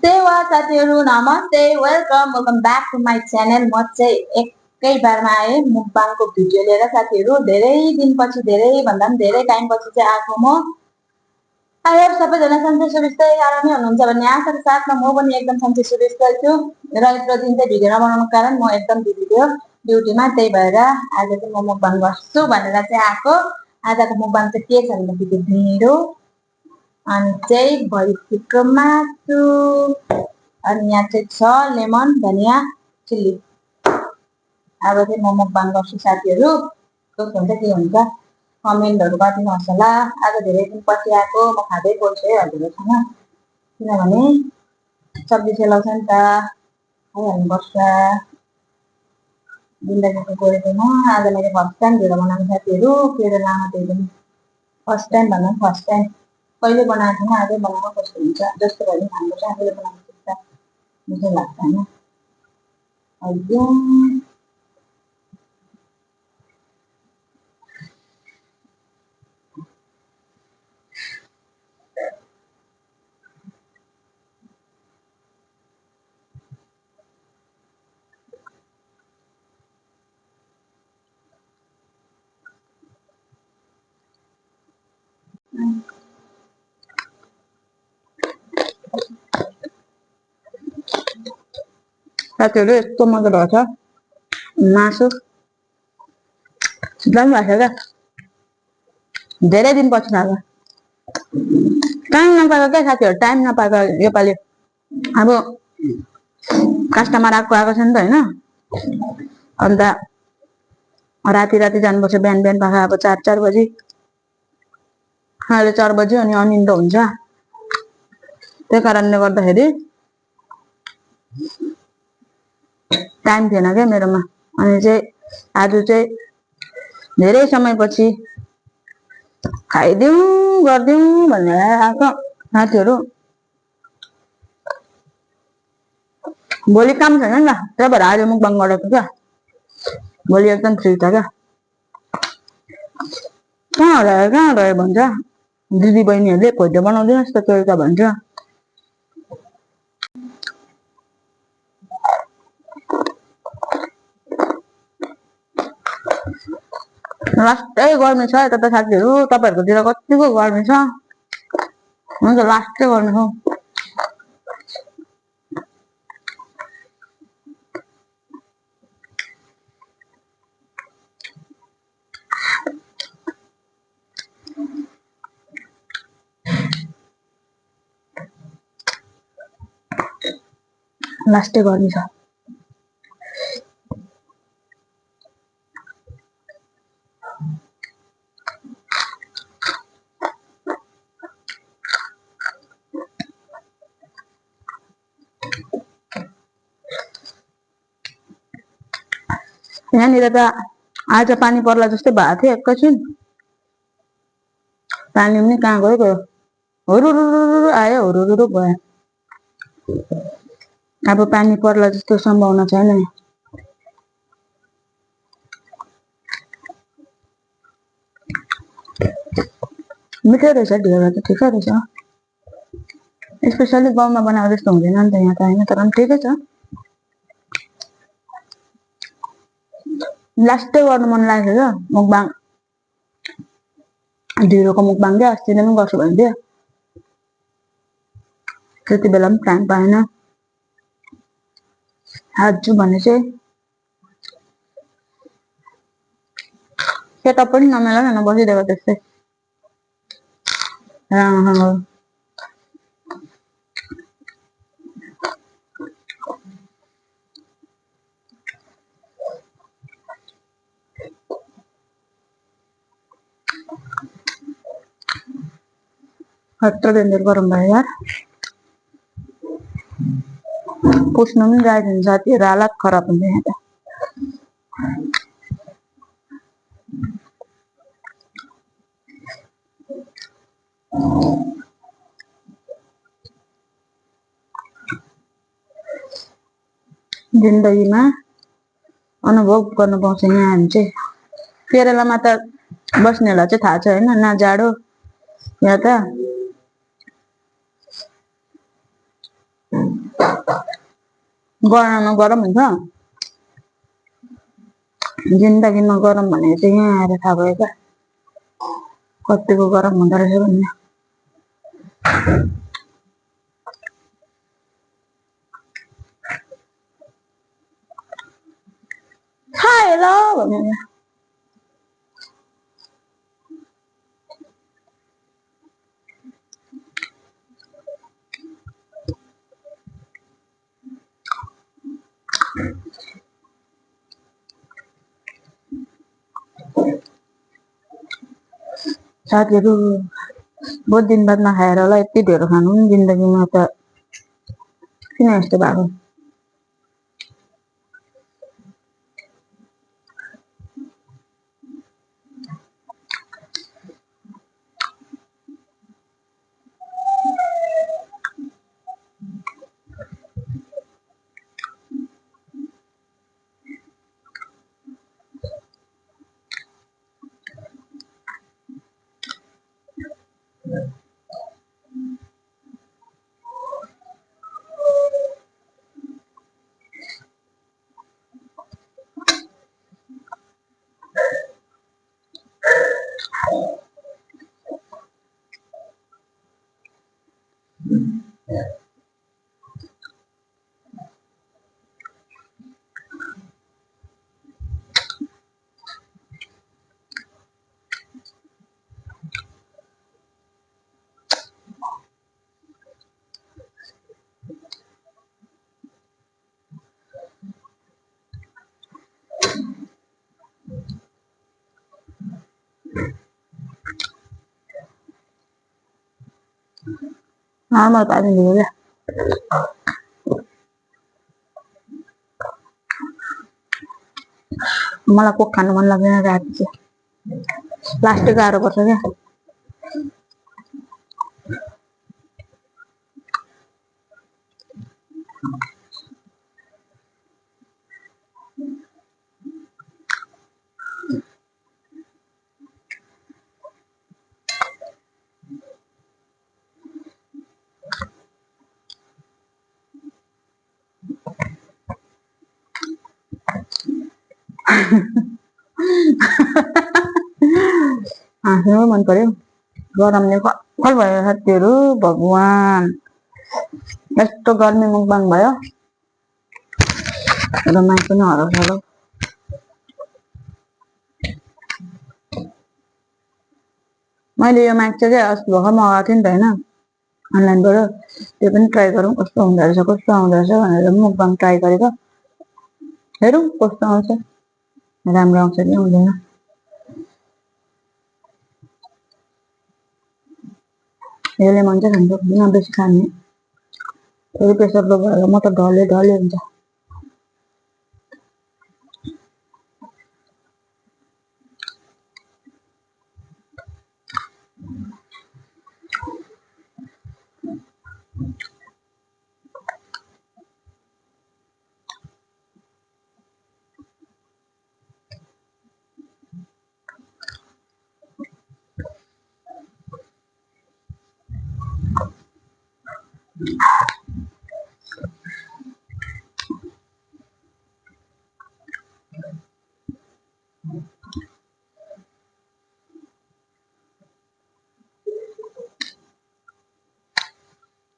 त्यही हो साथीहरु, नमस्ते, welcome back to my channel. म चाहिँ एकै बारमा आएँ मुकबाङको भिडियो लिएर साथीहरु। धेरै दिनपछि, धेरै भन्दा पनि धेरै टाइमपछि चाहिँ आएको म। आई होप सबैजना सन्चै सुविस्तै आरामै हुनुहुन्छ भन्ने आशाको साथमा म पनि एकदम सन्चै सुविस्तै छु। र यत्रो दिन चाहिँ भिडियो नबनाउनुको कारण म एकदम बिजी थियो ड्युटीमा, त्यही भएर आज चाहिँ म मुकबाङ गर्छु भनेर चाहिँ आएको। आजको मुकबाङ चाहिँ के छ भन्दाखेरि ढिँडो अनि चाहिँ भैँसीको मासु अनि यहाँ चाहिँ छ लेमन धनिया चिल्ली। अब चाहिँ म मुकबाङ गर्छु साथीहरु, कस्तो हुन्छ के हुन्छ कमेन्टहरु गरिदिनुहोस् होला। आज धेरै दिनपछि आएको, म खाँदै बोल्छु है हजुरहरूसँग, किनभने सब्जी सेलाउँछ नि त, खाइहाल्नुपर्छ जिन्दगीको गोरेटोमा। आज मैले फर्स्ट टाइम ढिँडो बनाएको साथीहरु, केरलामा त्यही पनि फर्स्ट टाइम भन्दा पनि फर्स्ट टाइम। कहिले बनाएको थिएन, आजै बनाएको कस्तो हुन्छ, जस्तो भए पनि खानुपर्छ, आफूले बनाएको चिज त मिठो लाग्छ होइन। एकदम साथीहरु यस्तो मजा भएको छ मासु, दामी भएको छ क्या, धेरै दिनपछि खाएको। टाइम नपाएको क्या साथीहरु, टाइम नपाएको योपालि। अब कस्टमर आएको छ नि त होइन, अन्त राति राति जानुपर्छ, बिहान बिहान पाएको अब 4 बजी, अहिले 4 बजी अनि अनिन्द्रो हुन्छ। त्यही कारणले गर्दाखेरि टाइम थिएन क्या मेरोमा। अनि चाहिँ आज चाहिँ धेरै समयपछि खाइदिउँ गरिदिउँ भनेर आएको साथीहरु। भोलि काम छैन नि त, त्यही भएर आज मुकबाङ गरेको क्या। भोलि एकदम फ्री छ क्या। कहाँ रह्यो भन्छ दिदी बहिनीहरूले, भोटे बनाउदिनुहोस् त त्यो त भन्छ। लास्टै गर्मी छ यता त साथीहरु, तपाईहरुकोतिर कतिको गर्मी छ? म त लास्टै गर्मी छ। लास्टै गर्मी छ। यहाँनिर त आज पानी पर्ला जस्तै भएको थियो एकैछिन, पानी पनि कहाँ गयो गयो, हुरुरुरु आयो हुरुरुरु गयो। अब पानी पर्ला जस्तो सम्भावना छैन। मिठो रहेछ ढिँडो त, ठिकै रहेछ। स्पेसली गाउँमा बनाएको जस्तो हुँदैन नि त यहाँ त होइन, तर पनि ठिकै छ। लास्टै गर्नु मन लागेको क्या मुकबाङ, ढिँडोको मुकबाङ क्या। अस्ति नै पनि गर्छु भने थियो, त्यति बेला पनि टाइम पाएन। आज भने चाहिँ सेटअप पनि नमिलाइकन बसिदिएको त्यस्तै। खतरा डेन्जर गरम भयो यार, पुस्नु पनि जाँदैन साथीहरु, हालत खराब हुन्छ यहाँ त। जिन्दगीमा अनुभव गर्नु पाउँछ यहाँ हामी चाहिँ। केरलामा त बस्नेहरूलाई चाहिँ थाहा छ होइन, न जाडो यहाँ त गरममा गरम हुन्छ जिन्दगीमा गरम भनेको चाहिँ यहाँ आएर थाहा भयो क्या कतिको गरम हुँदो रहेछ भन्ने खाएर भनेर साथीहरू बहुत दिन बाद नखाएर होला यति ढेर खानु पनि जिन्दगीमा त किन यस्तो भएको नर्मल पानी दियो क्या मलाई कोक खानु मन लाग्दैन राति चाहिँ प्लास्टिक गाह्रो पर्छ क्या हाँस्नु मन पर्यो गरमले कल भयो साथीहरू भगवान यस्तो गर्मी मुक्बाङ भयो र माइ पनि हराउँछ होला मैले यो माइक चाहिँ अस्ति भर्खर मगाएको थिएँ नि त होइन अनलाइनबाट त्यो पनि ट्राई गरौँ कस्तो हुँदो रहेछ भनेर मुक्बाङ ट्राई गरेको हेरौँ कस्तो आउँछ राम्रो आउँछ कि आउँदैन यसले मन चाहिँ खान्छ बेसी खाने फेरि प्रेसर लो भएर म त ढले हुन्छ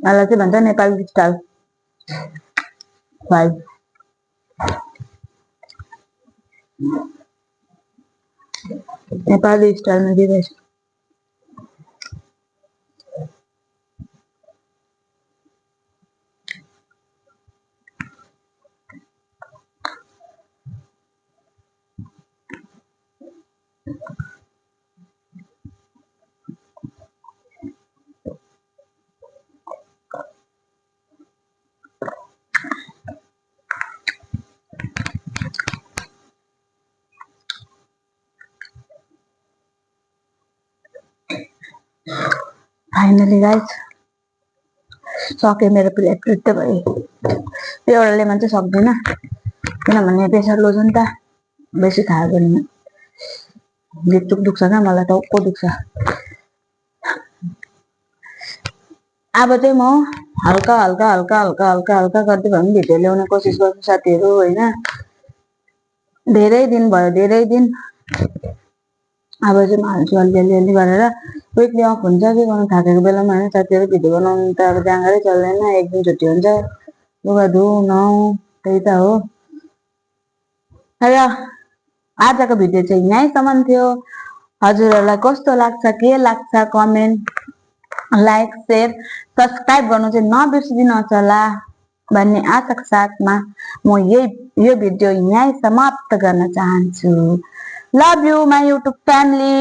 यसलाई चाहिँ भन्छ नेपाली स्टाइल फ्राई नेपाली स्टाइलमा दिइरहेछ फाइनली गाइस सके मेरो प्लेट त भयो एउटाले मात्रै सक्दैन किनभने प्रेसर लो छ नि त बेसी खायो भने गिटुक दुख्छ क्या मलाई टाउको दुख्छ अब चाहिँ म हल्का हल्का हल्का हल्का हल्का हल्का गर्दै भए पनि भिडियो ल्याउने कोसिस गर्छु साथीहरू होइन। धेरै दिन भयो, धेरै दिन। अब चाहिँ म हाल्छु अलिअलि गरेर। विकली अफ हुन्छ के गर्नु, थाकेको बेलामा होइन साथीहरू। भिडियो बनाउनु त अब जाँगरै चल्दैन, एक दिन छुट्टी हुन्छ, लुगा धुऊ नुहाऊ, त्यही त हो। र आजको भिडियो चाहिँ यहीँसम्म थियो। हजुरहरूलाई कस्तो लाग्छ, के लाग्छ, कमेन्ट, लाइक, शेयर, सब्सक्राइब गर्नु चाहिँ नबिर्सिदिनुहोस् होला भन्ने आशाको साथमा म यो भिडियो यहीँ समाप्त गर्न चाहन्छु। Love you my YouTube family.